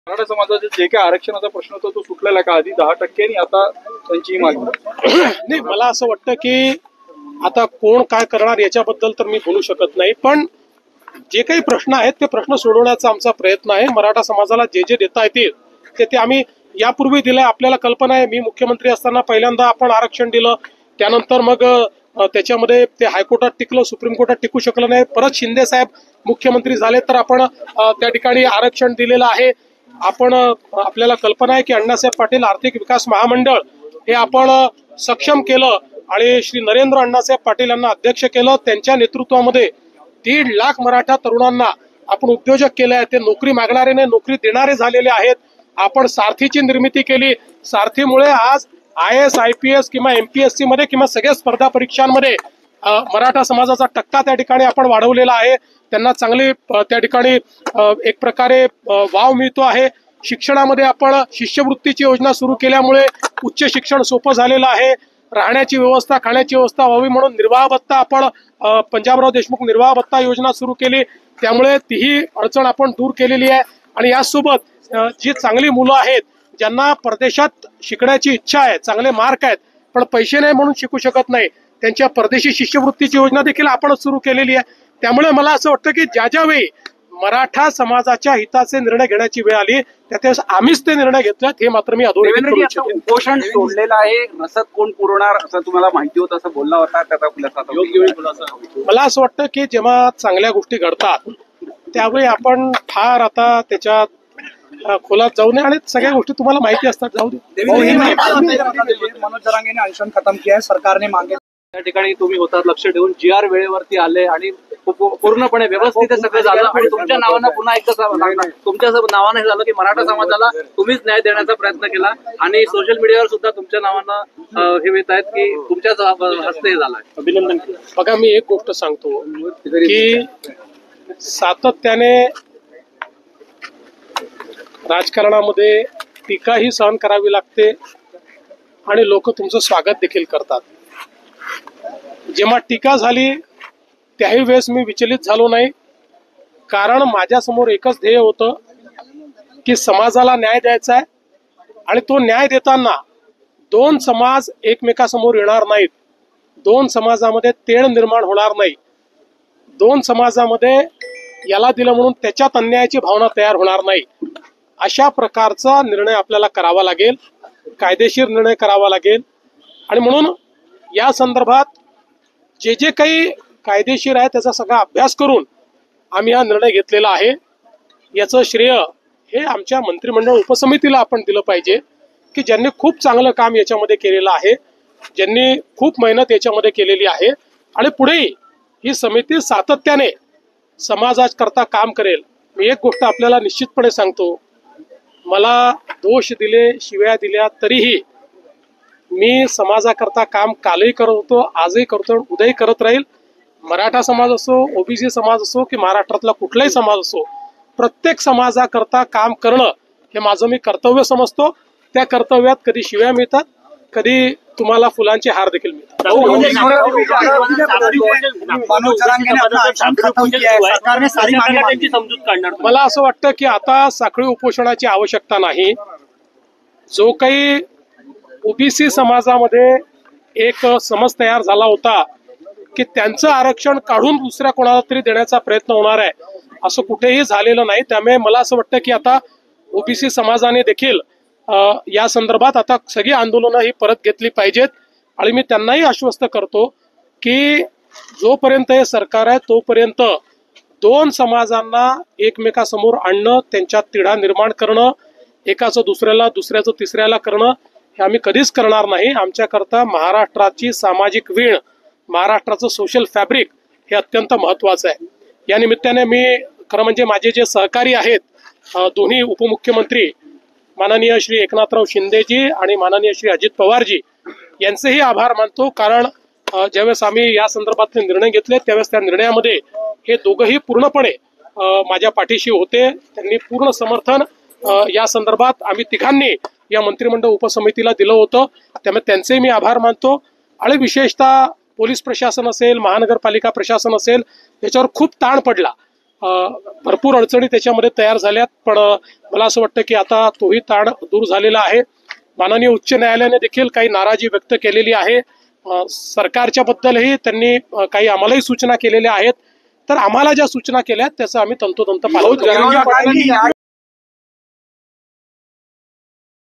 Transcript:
मराठा समाजाचे जे काही आरक्षणाचा प्रश्न होता तो सुटलेला का? आधी 10% आणि आता त्यांची मागणी नाही, मला असं वाटतं की आता कोण काय करणार याच्याबद्दल तर मी बोलू शकत नाही, पण जे काही प्रश्न आहेत ते प्रश्न सोडवण्याचा आमचा प्रयत्न आहे. मराठा समाजाला जे जे देता येतील ते आम्ही यापूर्वी दिलंय. आपल्याला कल्पना आहे, मी मुख्यमंत्री असताना पहिल्यांदा आपण आरक्षण दिलं, त्यानंतर मग त्याच्यामध्ये ते हायकोर्टात टिकलं, सुप्रीम कोर्टात टिकू शकलं नाही, परत शिंदे साहेब मुख्यमंत्री झाले तर आपण त्या ठिकाणी आरक्षण दिलेलं आहे. आपण आपल्याला कल्पना आहे की अण्णासाहेब पाटील आर्थिक विकास महामंडळ हे आपण सक्षम केलं आणि श्री नरेंद्र अण्णासाहेब पाटील यांना अध्यक्ष केलं. त्यांच्या नेतृत्वामध्ये 1.5 लाख मराठा तरुणांना आपण उद्योजक केले आहे. ते नोकरी मागणारे नाही, नोकरी देणारे झालेले आहेत. आपण सारथीची निर्मिती केली. सारथीमुळे आज IAS IPS किंवा MPSC मध्ये किंवा सगळ्या स्पर्धा परीक्षांमध्ये मराठा समाजाचा टक्का त्या ठिकाणी आपण वाढवलेला आहे. त्यांना चांगली त्या ठिकाणी एक प्रकारे वाव मिळतो आहे. शिक्षणामध्ये आपण शिष्यवृत्तीची योजना सुरू केल्यामुळे उच्च शिक्षण सोपं झालेलं आहे. राहण्याची व्यवस्था, खाण्याची व्यवस्था व्हावी म्हणून निर्वाह भत्ता आपण पंजाबराव देशमुख निर्वाह भत्ता योजना सुरू केली, त्यामुळे तीही अडचण आपण दूर केलेली आहे. आणि यासोबत जी चांगली मुलं आहेत ज्यांना परदेशात शिकण्याची इच्छा आहे, चांगले मार्क आहेत पण पैसे नाही म्हणून शिकू शकत नाही, त्यांच्या परदेशी शिष्यवृत्तीची योजना देखील आपण सुरू केलेली आहे. त्यामुळे मला असं वाटतं की ज्या वेळी मराठा समाजाच्या हिताचे निर्णय घेण्याची वेळ आली त्यावेळेस आम्हीच ते निर्णय घेतलेत, हे मात्र मी अधोरेखित करू. उपोषण सोडलेलं आहे, रसद कोण पुरवणार असं तुम्हाला माहिती होतं असं बोलला होता, त्याचा खुलासा मला असं वाटतं की जेव्हा चांगल्या गोष्टी घडतात त्यावेळी आपण फार आता त्याच्यात खोलात जाऊ नये आणि सगळ्या गोष्टी तुम्हाला माहिती असतात, जाऊ दे. मनोज जरांगेने अनशन खत्म किया है, सरकारने मांगे. त्या ठिकाणी तुम्ही होतात, लक्ष ठेवून GR वेळेवरती आले आणि पूर्णपणे व्यवस्थित सगळं झालं आणि तुमच्या नावानं पुन्हा एकदा तुमच्या नावानं हे झालं की मराठा समाजाला तुम्हीच न्याय देण्याचा प्रयत्न केला आणि सोशल मीडियावर सुद्धा तुमच्या नावानं हे येत आहेत की तुमच्याच हस्ते हे झालंय. अभिनंदन केलं. बघा, मी एक गोष्ट सांगतो की सातत्याने राजकारणामध्ये टीकाही सहन करावी लागते आणि लोक तुमचं स्वागत देखील करतात. जेव्हा टीका झाली त्याही वेळेस मी विचलित झालो नाही, कारण माझ्यासमोर एकच ध्येय होतं की समाजाला न्याय द्यायचा आहे आणि तो न्याय देताना दोन समाज एकमेकासमोर येणार नाहीत, दोन समाजामध्ये तेढ निर्माण होणार नाही, दोन समाजामध्ये याला दिलं म्हणून त्याच्यात अन्यायाची भावना तयार होणार नाही. अशा प्रकारचा निर्णय आपल्याला करावा लागेल, कायदेशीर निर्णय करावा लागेल. आणि म्हणून या संदर्भात जे जे काही कायदेशीर आहे त्याचा सगळा अभ्यास करून आम्ही हा निर्णय घेतलेला आहे. याचं श्रेय हे आमच्या मंत्रिमंडळ उपसमितीला आपण दिलं पाहिजे की ज्यांनी खूप चांगलं काम याच्यामध्ये केलेलं आहे, ज्यांनी खूप मेहनत याच्यामध्ये केलेली आहे आणि पुढेही ही समिती सातत्याने समाजाकरता काम करेल. मी एक गोष्ट आपल्याला निश्चितपणे सांगतो, मला दोष दिले, शिव्या दिल्या तरीही मी समाजाकरता काम कालही करत होतो, आजही करतो, उद्याही करत राहील. मराठा समाज असो, OBC समाज असो की महाराष्ट्रातला कुठलाही समाज असो, प्रत्येक समाजाकरता काम करणं हे माझं मी कर्तव्य समजतो. त्या कर्तव्यात कधी शिव्या मिळतात, कधी तुम्हाला फुलांचे हार देखील मिळतात. मला असं वाटतं की आता साखळी उपोषणाची आवश्यकता नाही. जो काही OBC समाजामध्ये एक समज तयार झाला होता की त्यांचं आरक्षण काढून दुसऱ्या कोणाला तरी देण्याचा प्रयत्न होणार आहे, असं कुठेही झालेलं नाही. त्यामुळे मला असं वाटतं की आता OBC समाजाने देखील या संदर्भात आता सगळी आंदोलनं ही परत घेतली पाहिजेत. आणि मी त्यांनाही आश्वस्त करतो की जोपर्यंत हे सरकार आहे तोपर्यंत दोन समाजांना एकमेकासमोर आणणं, त्यांच्यात तिढा निर्माण करणं, एकाचं दुसऱ्याला, दुसऱ्याचं तिसऱ्याला करणं हे आम्ही कधीच करणार नाही. आमच्याकरता महाराष्ट्राची सामाजिक वीण, महाराष्ट्राचं सोशल फॅब्रिक हे अत्यंत महत्वाचं आहे. या निमित्ताने मी खरं म्हणजे माझे जे सहकारी आहेत, दोन्ही उपमुख्यमंत्री माननीय श्री एकनाथराव शिंदेजी आणि माननीय श्री अजित पवारजी यांचेही आभार मानतो. कारण ज्यावेळेस आम्ही या संदर्भातले निर्णय घेतले त्यावेळेस त्या निर्णयामध्ये हे दोघंही पूर्णपणे माझ्या पाठीशी होते. त्यांनी पूर्ण समर्थन या संदर्भात आम्ही तिघांनी या मंत्रिमंडळ उपसमितीला दिलं होतं, त्यामुळे त्यांचे मी आभार मानतो. आणि विशेषतः पोलीस प्रशासन असेल, महानगरपालिका प्रशासन असेल, याच्यावर खूप ताण पडला भरपूर अडचणी त्याच्यामध्ये तयार झाल्यात, पण मला असं वाटतं की आता तोही ताण दूर झालेला आहे. माननीय उच्च न्यायालयाने देखील काही नाराजी व्यक्त केलेली आहे. सरकारच्या बद्दलही त्यांनी काही आम्हालाही सूचना केलेल्या आहेत. तर आम्हाला ज्या सूचना केल्या त्याचं आम्ही तंतोतंत पालन करू. जरांगे पाटलांनी